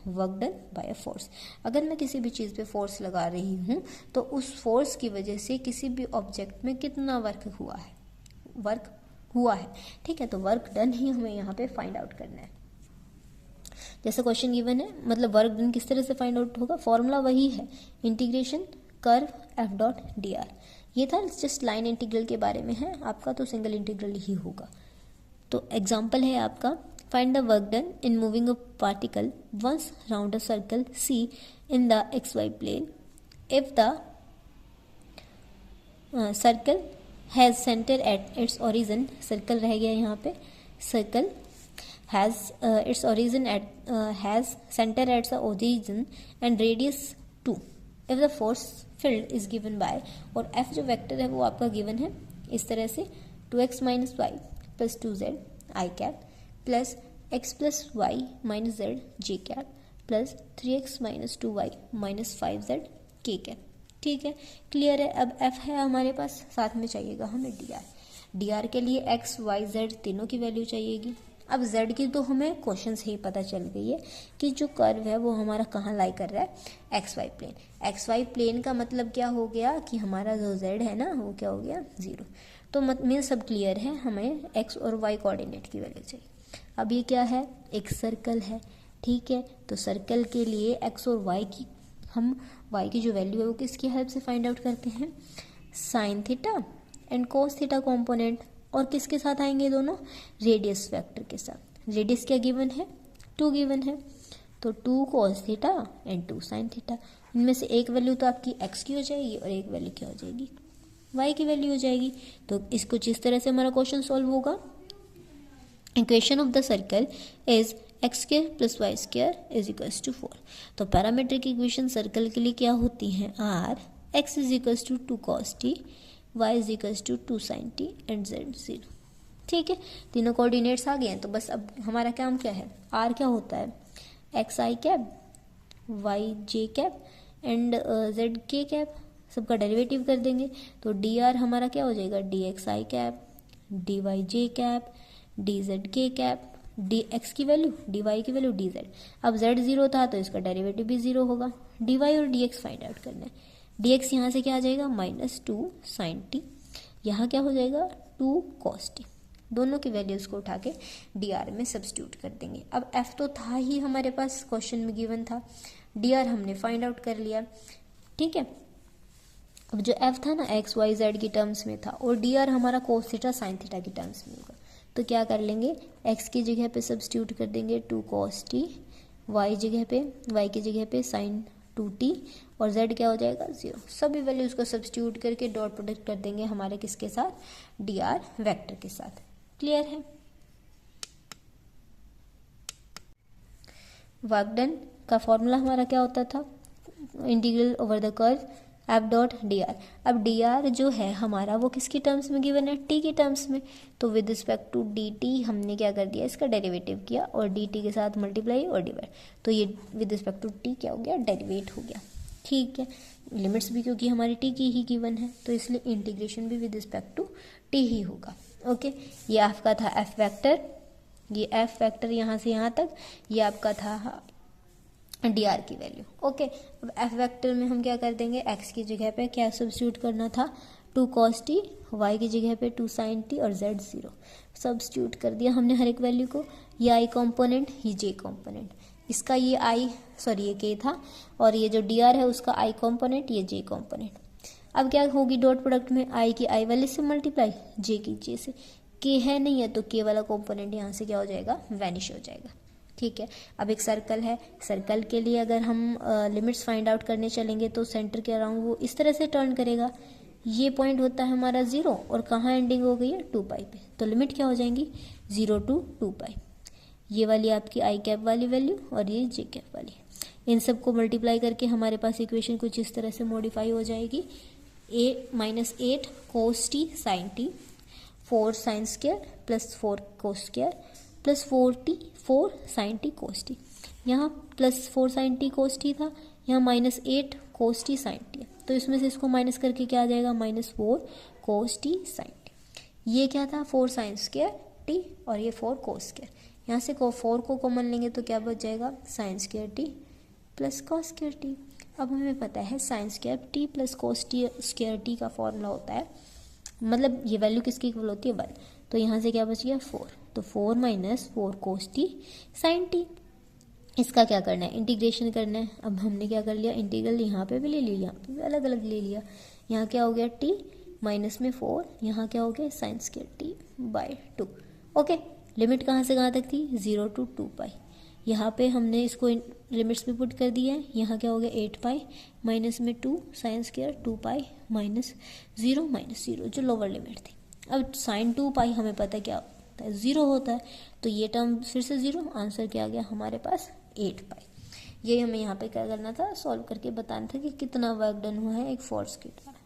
Work done by a force. अगर मैं किसी भी चीज़ पे फोर्स लगा रही हूँ तो उस फोर्स की वजह से किसी भी ऑब्जेक्ट में कितना वर्क हुआ है, ठीक है। तो वर्क डन ही हमें यहाँ पे फाइंड आउट करना है। जैसे क्वेश्चन गिवन है, मतलब वर्क डन किस तरह से फाइंड आउट होगा, फॉर्मूला वही है, integration curve F dot D R. ये था जस्ट लाइन इंटीग्रल के बारे में है, आपका तो सिंगल इंटीग्रल ही होगा। तो एग्जाम्पल है आपका, find the work done in moving a particle once round a circle C in the x y plane if the circle has centre at its origin. Circle रह गया यहाँ पे, circle has its origin at has center at the origin and radius 2 if the force field is given by, और f जो vector है वो आपका given है इस तरह से 2x minus Y plus 2z I cap plus x plus Y minus z J cap plus 3x minus 2y minus 5z K cap. ठीक है, क्लियर है। अब f है हमारे पास, साथ में चाहिएगा हमें dr के लिए x y z तीनों की वैल्यू चाहिएगी। अब z की तो हमें क्वेश्चन से ही पता चल गई है कि जो कर्व है वो हमारा कहाँ लाई कर रहा है, x y plane. X y plane का मतलब क्या हो गया कि हमारा जो z है ना वो क्या हो गया, 0। तो मीन सब क्लियर है, हमें x और y कोऑर्डिनेट की वैल्यू चाहिए। अब ये क्या है, एक सर्कल है, ठीक है। तो सर्कल के लिए x और y की, हम y की जो वैल्यू है वो किसकी हेल्प से फाइंड आउट करते हैं, sine theta and cos theta component. और किसके साथ आएंगे दोनों, रेडियस वेक्टर के साथ। रेडियस क्या गिवन है, 2 गिवन है, तो 2 cos theta and 2 sin theta. इनमें से एक वैल्यू तो आपकी x की हो जाएगी और एक वैल्यू क्या हो जाएगी, y की वैल्यू हो जाएगी। तो इसको जिस तरह से हमारा क्वेश्चन सॉल्व होगा, equation of the circle is x square plus y square is equals to 4। तो पैरामीट्रिक इक्वेशन सर्कल के लिए क्या होती हैं, r x is equals to 2 cos t, y is equals to 2 sin t and z 0। ठीक है, तीनों coordinates आ गए हैं। तो बस अब हमारा काम क्या है, r क्या होता है, x i cap, y j cap and z k cap, सबका डेरिवेटिव कर देंगे। तो dr हमारा क्या हो जाएगा, dx i cap, dy j cap, dz k cap, dx की वैल्यू dy की वैल्यू dz। अब z 0 था तो इसका डेरिवेटिव भी 0 होगा। dy और dx फाइंड आउट करना है। dx यहाँ से क्या आ जाएगा, -2 sin t, यहाँ क्या हो जाएगा 2 cos t। दोनों की वैल्यूज को उठा के dr में सब्स्टिट्यूट कर देंगे। अब f तो था ही हमारे पास, क्वेश्चन में गिवन था, dr हमने फाइंड आउट कर लिया। ठीक है, अब जो f था ना x y z की टर्म्स में था और dr हमारा cos थीटा sin थीटा की टर्म्स में होगा। तो क्या कर लेंगे, x की जगह पे सब्स्टिट्यूट कर देंगे 2 cos t, y की जगह पे sin 2t और z क्या हो जाएगा 0। सभी वैल्यूज को सब्स्टिट्यूट करके डॉट प्रोडक्ट कर देंगे हमारे किसके साथ, dr वेक्टर के साथ। क्लियर है। वर्क डन का फॉर्मूला हमारा क्या होता था, integral over the curve F dot D R. अब डी आर जो है हमारा वो किसकी टर्म्स में गिवन है, टी की टर्म्स में। तो with respect to d t हमने क्या कर दिया, इसका डेरिवेटिव किया और डी टी के साथ मल्टीप्लाई और डिवाइड। तो ये विद रिस्पेक्ट टू टी क्या हो गया, डेरिवेट हो गया। ठीक है, लिमिट्स भी क्योंकि हमारी टी की ही गिवन है तो इसलिए इंटीग्रेशन भी विद रिस्पेक्ट टू टी ही होगा। ओके, ये आपका था एफ वेक्टर, ये एफ वेक्टर यहाँ से यहाँ तक, ये आपका था डी आर की वैल्यू। ओके, अब एफ वेक्टर में हम क्या कर देंगे, एक्स की जगह पे क्या सब्स्टिट्यूट करना था, 2 cos t, y की जगह पे 2 sin t और z 0 सब्स्टिट्यूट कर दिया हमने हर एक वैल्यू को। ये आई कॉम्पोनेंट, ये जे कॉम्पोनेंट, इसका ये आई ये के था और ये जो डी आर है उसका आई कॉम्पोनेंट, ये जे कॉम्पोनेंट। अब क्या होगी, डॉट प्रोडक्ट में आई की आई वाले से मल्टीप्लाई, जे की जे से। के है नहीं है तो के वाला कॉम्पोनेंट यहाँ से क्या हो जाएगा, वैनिश हो जाएगा। ठीक है, अब एक सर्कल है, सर्कल के लिए अगर हम लिमिट्स फाइंड आउट करने चलेंगे तो सेंटर के अराउंड वो इस तरह से टर्न करेगा। ये पॉइंट होता है हमारा 0 और कहाँ एंडिंग हो गई है, 2 पाई पे। तो लिमिट क्या हो जाएंगी, 0 to 2 पाई। ये वाली आपकी आई कैप वाली वैल्यू और ये जे कैप वाली, इन सब को मल्टीप्लाई करके हमारे पास इक्वेशन कुछ इस तरह से मॉडिफाई हो जाएगी। -8 cos t sin t, 4 sin square plus 4 cos square plus 4 sin t cos t। यहाँ plus 4 sin t cos t था, यहाँ -8 cos t sin t। तो इसमें से इसको माइनस करके क्या आ जाएगा, -4 cos t sin t। ये क्या था, 4 sin स्क्वायर t और ये 4 cos स्क्वायर। यहाँ से 4 को कॉमन लेंगे तो क्या बच जाएगा, sign square T plus cos square T. अब हमें पता है sign square T plus cos T square T का फॉर्मूला होता है, मतलब ये वैल्यू किसकी इक्वल होती है 1, तो यहाँ से क्या बच गया 4, तो 4 minus 4 cos t sign T. इसका क्या करना है, इंटीग्रेशन करना है। अब हमने क्या कर लिया, इंटीग्रल यहाँ पे भी ले लिया, यहाँ पे भी अलग अलग ले लिया। यहाँ क्या हो गया टी माइनस में 4, यहाँ क्या हो गया sine square t by 2। Okay, limit कहाँ से कहाँ तक थी, 0 to 2 पाई। यहाँ पे हमने इसको लिमिट्स में पुट कर दिया है। यहाँ क्या हो गया 8 पाई माइनस में 2 साइन स्क्वायर 2 पाई माइनस 0 जो लोअर लिमिट थी। अब साइन 2 पाई हमें पता क्या होता है, 0 होता है, तो ये टर्म फिर से 0, आंसर क्या आ गया हमारे पास 8 पाई। ये हमें यहाँ पे क्या करना था, सॉल्व करके बताना था कि कितना वर्क डन हुआ है एक फोर्स के द्वारा।